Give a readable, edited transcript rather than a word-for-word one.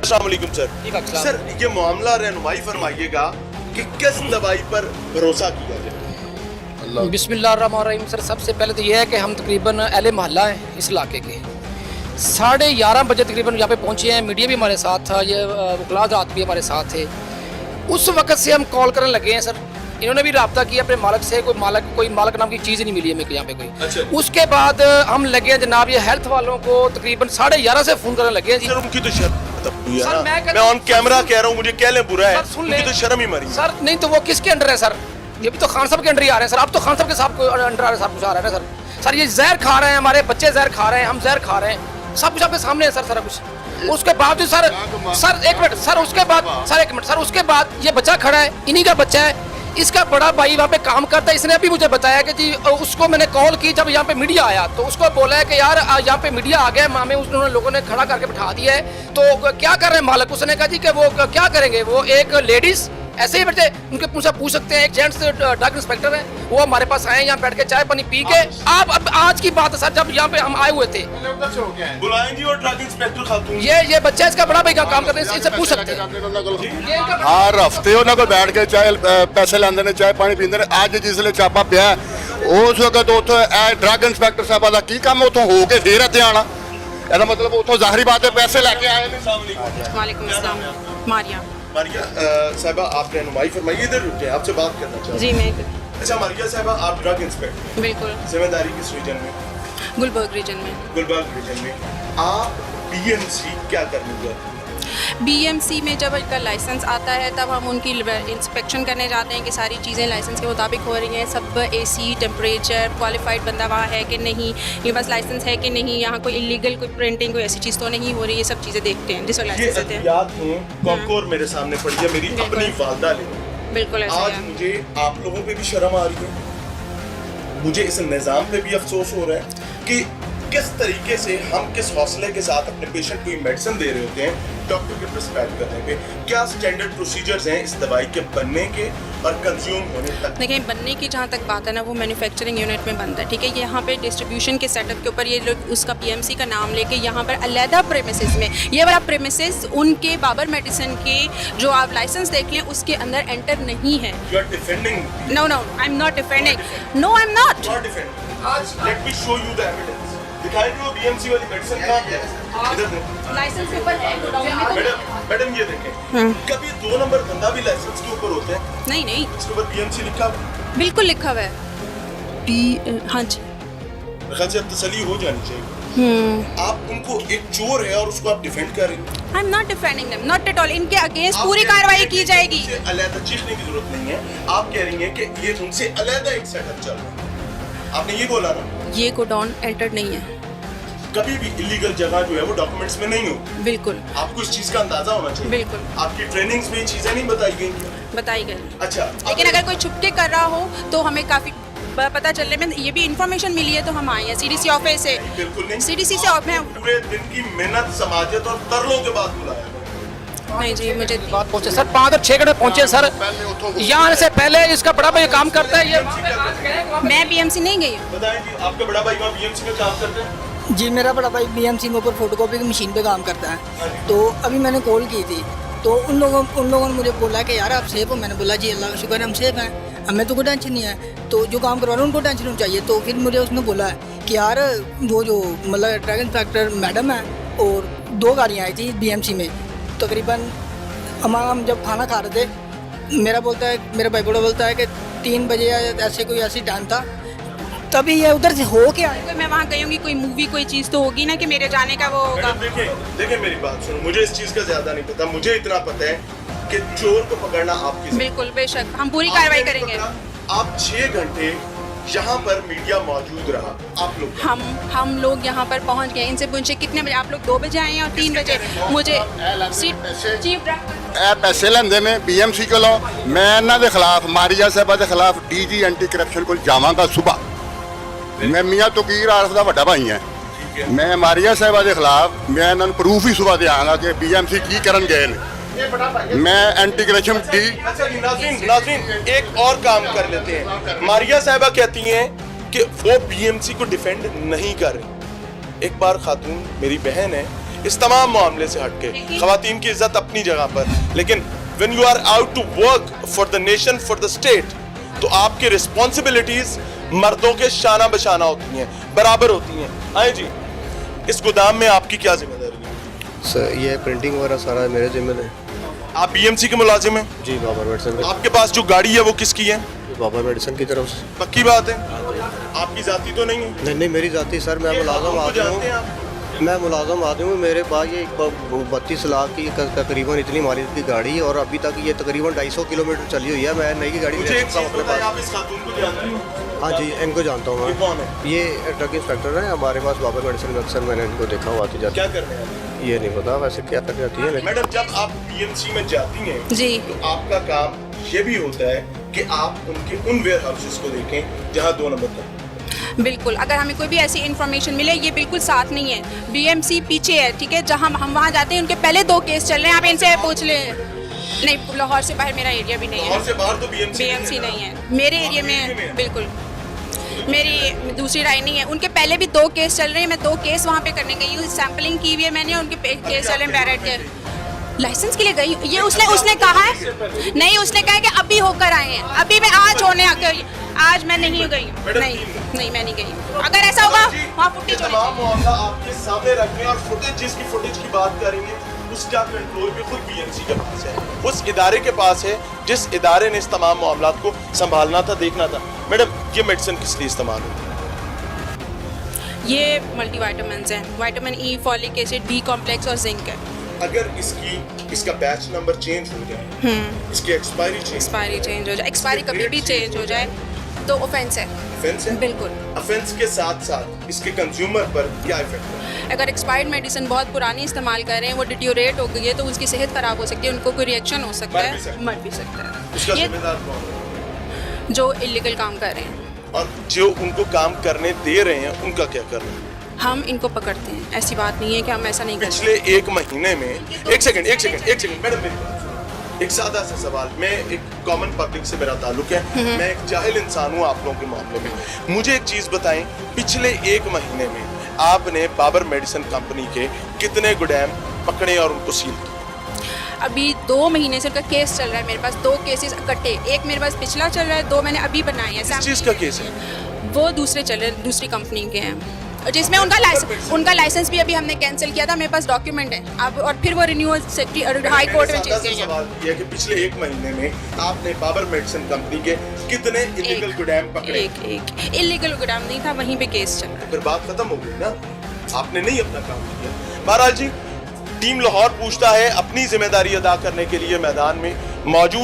अस्सलाम वालेकुम sir. Sir ये मामला रहनुमाई फरमाइएगा कि किस दवाई पर भरोसा किया जाए। बिस्मिल्लाहिर्रहमानिर्रहीम। सर सबसे पहले तो ये है कि हम तकरीबन अहले मोहल्ला हैं इस इलाके के। 11:30 बजे तकरीबन यहाँ पे पहुँचे हैं। मीडिया भी हमारे साथ था, ये वकला रात भी हमारे साथ थे। उस वक्त से हम कॉल करने लगे हैं सर। इन्होंने भी रब्ता किया अपने मालिक से, कोई मालिक नाम की चीज़ नहीं मिली हमें यहाँ पे कोई। अच्छा। उसके बाद हम लगे हैं जनाब ये हेल्थ वालों को तकरीबन 11:30 से फ़ोन करने लगे हैं जी। सर उनकी तो शर्म हुई है सर, ना। मैं ऑन कैमरा कह रहा हूँ, मुझे कह लें बुरा है, सर, सुन ले। उनकी तो शर्म ही मरी। सर नहीं तो वो किसके अंडर है सर? ये भी तो खान साहब के अंडर ही आ रहे हैं सर। अब तो खान साहब के साहब को अंडर आ रहे हैं, सब कुछ आ रहा है ना सर। सर ये जहर खा रहे हैं, हमारे बच्चे जहर खा रहे हैं, हम जहर खा रहे हैं, सब कुछ आपके सामने है सर सारा कुछ। उसके बावजूद सर एक मिनट सर, उसके बाद सर एक मिनट सर, उसके बाद ये बच्चा खड़ा है, इन्हीं का बच्चा है, इसका बड़ा भाई वहाँ पे काम करता है। इसने अभी मुझे बताया कि जी उसको मैंने कॉल की जब यहाँ पे मीडिया आया तो उसको बोला है कि यार यहाँ पे मीडिया आ गया, मामे उन्होंने लोगों ने खड़ा करके बिठा दिया है, तो क्या कर रहे हैं मालिक? उसने कहा जी कि वो क्या करेंगे, वो एक लेडीज ऐसे ही बैठे उनके पूछा पूछ सकते हैं। एक जेंट्स ड्रग इंस्पेक्टर है, वो हमारे पास आए यहाँ बैठ के चाय पानी पी के। आप अब आज की बात है सर, जब यहाँ पे हम आए हुए थे बुलाएंगे और ड्रग इंस्पेक्टर खातून ये बच्चा इसका बड़ा भाई का काम कर रहे हैं, इससे पूछ सकते हैं। हर हफ्ते उन्होंने को बैठ के चाय पैसे लाते ने, चाय पानी पींदे ने। अज जिसले छापा पिया उस वक्त उतो ड्रग इंस्पेक्टर साहब का की काम उतो हो के फिर इत्थे आना, ਇਹਦਾ मतलब उतो ज़ाहिरी बात है पैसे लेके आए ने। वालेकुम अस्सलाम। मारिया साहिबा आप रहनुमाई फरमाइए, इधर रुके, आपसे बात करना चाहते हैं। जी मैं अच्छा मारिया साहिबा, आप ड्रग इंस्पेक्टर, बिल्कुल जिम्मेदारी किस रीजन में? गुलबर्ग रीजन में। गुलबर्ग रीजन में। आप बीएमसी क्या करने गए? बीएमसी में जब इनका लाइसेंस आता है तब हम उनकी इंस्पेक्शन करने जाते हैं कि सारी चीज़ें लाइसेंस के मुताबिक हो रही हैं, सब एसी टेम्परेचर, क्वालिफाइड बंदा वहाँ है कि नहीं, ये बस लाइसेंस है कि नहीं, यहाँ कोई इलीगल कोई प्रिंटिंग कोई ऐसी चीज़ तो नहीं हो रही, ये सब चीज़ें देखते हैं जिस वक्त लाइसेंस देते हैं। याद हूँ कॉन्कोर मेरे सामने पड़ी है, मेरी अपनी वालदा ने। बिल्कुल ऐसा आज है। मुझे आप लोगों पे भी शर्म आ रही है, मुझे इस निज़ाम पे भी अफसोस हो रहा है कि किस तरीके से हम किस हौसले के साथ अपने पेशेंट को ये मेडिसिन दे रहे होते हैं डॉक्टर के प्रिस्क्राइब करने पे। क्या स्टैंडर्ड प्रोसीजर्स हैं इस दवाई के बनने के और कंज्यूम होने तक? देखिए बनने की जहाँ तक बात है ना, वो मैन्युफैक्चरिंग यूनिट में बनता है, ठीक है। यहाँ पे डिस्ट्रीब्यूशन के सेटअप के ऊपर ये लोग उसका पीएमसी का नाम लेके यहाँ पर अलहदा प्रेमिसेस में, ये वाला प्रेमिसेस उनके बाबर मेडिसिन के जो आप लाइसेंस देख लें उसके अंदर एंटर नहीं है। You are defending? No no I am not defending, no I am not. You are defending. आज let me show you the evidence. दिखाई दो बीएमसी वाली मेडिसिन कहाँ पे है? इधर देखो। लाइसेंस पेपर है गोडाउन में तो मैडम ये देखें, कभी 2 नंबर धंधा भी लाइसेंस के ऊपर होते हैं? नहीं नहीं, इसके ऊपर बीएमसी लिखा हुआ है। बिल्कुल लिखा हुआ है। हाँ जी, मेरे ख्याल से अब तसल्ली हो जानी चाहिए। आप उनको एक चोर है और उसको आप डिफेंड कर रहे हैं। आई am not defending them, not at all. इनके अगेंस्ट पूरी कार्रवाई की जाएगी। अलहदा चीखने की जरूरत नहीं है। आप कह रही हैं कि ये उनसे अलहदा एक सेटअप चल रहा है, आपने ये बोला ना। ये गोडाउन एंटर्ड नहीं है, कभी भी इलीगल जगह जो है वो डॉक्यूमेंट्स में नहीं होती। बिल्कुल आपको इस चीज का अंदाजा होना चाहिए। बिल्कुल। आपकी ट्रेनिंग्स में ये चीजें नहीं बताई गई? बताई गई। अच्छा, लेकिन अगर कोई छुप के कर रहा हो तो हमें काफी पता चलने में ये भी इंफॉर्मेशन मिली है तो हम आए हैं सीडीसी ऑफिस से। बिल्कुल नहीं, सीडीसी से आपने पूरे दिन की मेहनत समाजत और तरलों के बाद बुलाया। नहीं जी, मुझे बात पहुंचे सर 5 और 6 घंटे पहुंचे सर। यहाँ आने से पहले इसका बड़ा भाई काम करता है। ये मैं बीएमसी नहीं गई हूँ। बताएं जी, आपका बड़ा भाई वहाँ बीएमसी में काम करते हैं? जी मेरा बड़ा भाई बीएमसी में ऊपर फोटोकॉपी की मशीन पे काम करता है। तो अभी मैंने कॉल की थी तो उन लोगों ने मुझे बोला कि यार आप सेफ हो। मैंने बोला जी अल्लाह का शुक्र है हम सेफ हैं, हमें तो कोई टेंशन नहीं है। तो जो काम करवा रहे हैं उनको टेंशन नहीं चाहिए। तो फिर मुझे उसने बोला कि यार वो जो मतलब ड्रग इंस्पेक्टर मैडम है और 2 गाड़ियाँ आई थी बीएमसी में। तकरीबन हम जब खाना खा रहे थे, मेरा भाई बड़ा बोलता है कि 3 बजे ऐसे कोई ऐसी टाइम था, तभी ये उधर से हो के आए। मैं वहाँ गई होंगी, कोई मूवी कोई चीज़ तो होगी ना कि मेरे जाने का वो होगा। देखिए मेरी बात सुनो, मुझे इस चीज का ज्यादा नहीं पता। मुझे इतना पता है कि चोर को पकड़ना आपकी बिल्कुल बेशक हम पूरी कार्रवाई करेंगे। आप 6 घंटे यहाँ पर मीडिया मौजूद रहा, आप लोग हम लोग यहाँ पर पहुँच गए। इनसे पूछे कितने बजे आप लोग? 2 बजे आए हैं और 3 बजे मुझे चीफ पैसे लेंदे ने बीएमसी को। मैं इन्हां दे खिलाफ, मारिया साहबा के खिलाफ डीजी एंटी करप्शन को जावांगा सुबह। मैं मियाँ तकीर आरफ का वड्डा भाई है। मैं मारिया साहबा के खिलाफ मैं इन्होंने प्रूफ ही सुबह देंगा कि बीएमसी की करन गए ने। मैं एंटी करप्शन डी। अच्छा नाज़रीन एक और काम कर लेते हैं। मारिया साहबा कहती हैं कि वो बीएमसी को डिफेंड नहीं कर रही। एक बार खातून मेरी बहन है, इस तमाम मामले से हटके खवातीन की इज्जत अपनी जगह पर, लेकिन when you are out to work for the nation, for the state, तो आपकी रिस्पॉन्सिबिलिटीज मर्दों के शाना बशाना होती हैं, बराबर होती हैं। आए जी, इस गोदाम में आपकी क्या जिम्मेदारी है? सर ये प्रिंटिंग वगैरह सारा मेरे जिम्मे है। आप बीएमसी के मुलाजिम हैं? जी बाबर मेडिसन आपके पास जो गाड़ी है वो किसकी है? बाबर मेडिसन की तरफ से। पक्की बात है? आपकी जाती तो नहीं है? नहीं मेरी जाती सर, मैं मुलाजम आदमी हूँ, मैं मुलाजम आदमी हूँ। मेरे पास ये 32 लाख की तकरीबन इतनी मालियत की गाड़ी, और अभी तक ये तकरीबन 250 किलोमीटर चली हुई है। मैं नई गाड़ी मुझे ले एक सकता हूँ चीज़ अपने बताएं, पास। आप इस खातून को जानती हो? हाँ जी, इनको जानता हूँ ये कौन मैं। है? ये ट्रक इंस्पेक्टर है हमारे पास बाबर मेडिसन में, अक्सर मैंने इनको देखा हुआ आती जाती। क्या करने हैं? ये नहीं पता वैसे क्या कर जाती है, लेकिन मैडम जब आप बीएमसी में जाती हैं जी। तो आपका काम ये भी होता है कि आप उनके उन वेयर हाउसेस को देखें जहां 2 नंबर का। बिल्कुल, अगर हमें कोई भी ऐसी इन्फॉर्मेशन मिले, ये बिल्कुल साथ नहीं है, बीएमसी पीछे है, ठीक है, जहाँ हम वहाँ जाते हैं उनके पहले 2 केस चल रहे हैं, आप इनसे पूछ लें। नहीं, लाहौर से बाहर मेरा एरिया भी नहीं है, लाहौर से बाहर तो बीएमसी नहीं है, मेरे एरिया में बिल्कुल मेरी दूसरी राय नहीं है। उनके पहले भी 2 केस चल रहे हैं, मैं 2 केस वहाँ पे करने गई हूँ, सैम्पलिंग की हुई है मैंने, उनके केस चल रहे हैं बैरेट के। लाइसेंस के लिए गई, ये उसने कहा है, नहीं उसने कहा है कि अभी होकर आए हैं, अभी मैं आज होने आज मैं नहीं गई, नहीं मैं नहीं गई। अगर ऐसा होगा वहाँ फुटेज तमाम मामला आपके सामने रखें, और जिसकी फुटेज की बात करेंगे उसका कंट्रोल भी खुद बीएमसी के पास है, उस इदारे के पास है जिस इदारे ने इस तमाम मामला को संभालना था, देखना था। मैडम ये मेडिसिन किस लिए इस्तेमाल होती है? ये मल्टीविटामिन्स हैं, vitamin E, folic acid, B complex और जिंक है। अगर इसका बैच नंबर चेंज हो जाए, इसकी एक्सपायरी चेंज हो जाए, एक्सपायरी कभी भी चेंज हो जाए तो ऑफेंस है। ऑफेंस है? बिल्कुल। ऑफेंस के साथ साथ इसके कंज्यूमर पर क्या इफेक्ट है? अगर एक्सपायर्ड मेडिसिन बहुत पुरानी इस्तेमाल कर रहे हैं, वो डिट्योरेट हो गई है, तो उसकी सेहत खराब हो सकती है, उनको कोई रिएक्शन हो सकता है, मर भी सकता है। इसका ये जिम्मेदार कौन है? जो इलीगल काम कर रहे हैं, और जो उनको काम करने दे रहे हैं उनका क्या करना है? हम इनको पकड़ते हैं, ऐसी बात नहीं है कि हम ऐसा नहीं करते। पिछले 1 महीने में एक सेकंड मैडम, मेरी बात सुनो। एक सादा सा सवाल, मैं एक कॉमन पब्लिक से मेरा ताल्लुक है, मैं एक जाहिल इंसान हूँ आप लोगों के मामले में। मुझे एक चीज बताएं, पिछले 1 महीने में आपने बाबर मेडिसिन कंपनी के कितने गोदाम पकड़े और उनको सील किए? अभी 2 महीने से उनका केस चल रहा है, मेरे पास 2 केसेस इकट्ठे, एक मेरे पास पिछला चल रहा है, 2 मैंने अभी बनाए हैं। किस चीज का केस है? वो दूसरे चल रहे, दूसरी कंपनी के हैं, जिसमें उनका लाइसेंस भी अभी हमने कैंसिल किया था, मेरे पास डॉक्यूमेंट है अब, और फिर वो रिन्यूअल हाई कोर्ट में चीज गई है। सवाल ये है कि पिछले 1 महीने में आपने बाबर मेडिसिन कंपनी के कितने इलीगल गोदाम पकड़े? एक इलीगल गोदाम नहीं था, वहीं पे केस चल रहा है। फिर बात खत्म हो गई ना, आपने नहीं अपना काम किया। बहरहाल जी, टीम लाहौर पूछता है अपनी जिम्मेदारी अदा करने के लिए मैदान में मौजूद